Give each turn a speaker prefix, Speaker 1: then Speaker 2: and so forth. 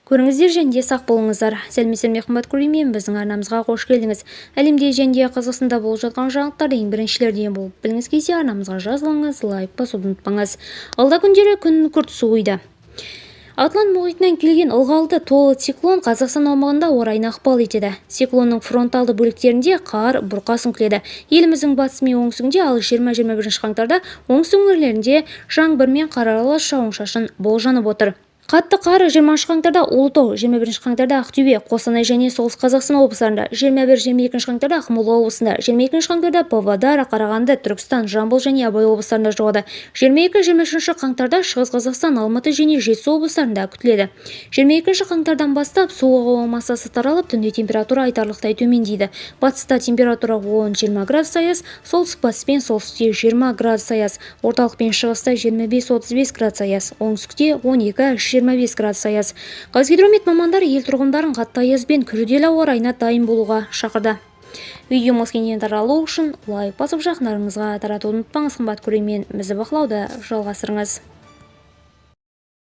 Speaker 1: Көріңіздер және де сақ болыңыздар. Сәлеметсіздер қымбатты көрермен, біздің арнамызға қош келдіңіз. Әлемде және де Қазақстанда болып жатқан жаңалықтар ең біріншілерден болып біліңіз келсе, арнамызға жазылыңыз, лайк басуды ұмытпаңыз. Алда күндері күн күрт суиды. Атлант мұхитынан келген ылғалды толы циклон Қазақстан аумағында орайына ықпал етеді. Циклонның фронталды бөліктерінде қар, бұрқасын күтіледі. Еліміздің батысы мен оңтүстігінде, ал 20-21 қаңтарда оңтүстік өңірлерінде жаңбыр мен қар аралас жауын-шашын болжанып отыр. Қатты қар 20 қаңтарда Ұлытау, 21 қаңтарда Ақтөбе, Қостанай және Солтүстік Қазақстан облыстарында, 21-22 қаңтарда Ақмола облысында, 22 қаңтарда Павлодар, Қарағанды, Түркістан, Жамбыл және Абай облыстарында жауады. 22-23 қаңтарда Шығыс Қазақстан, Алматы және Жетісу облыстарында күтіледі. 22 қаңтардан бастап суық ауа массасы таралып, түнде температура айтарлықтай төмендейді. Батыста температура 10-20 градус аяз, солтүстік-батыс пен солтүстікте 20 градус аяз, орталық пен шығыста 25-35 градус аяз, оңтүстікте 12-25 градус аяз. Қазгидромет мамандары ел тұрғындарын қатты аяз бен күрделі ауа райына дайын болуға шақырды. Видеомыз кеңінен таралу үшін лайк басып жақындарыңызға таратуды ұмытпаңыз. Қымбатты көрермен, бізді бақылауда жалғастырыңыз.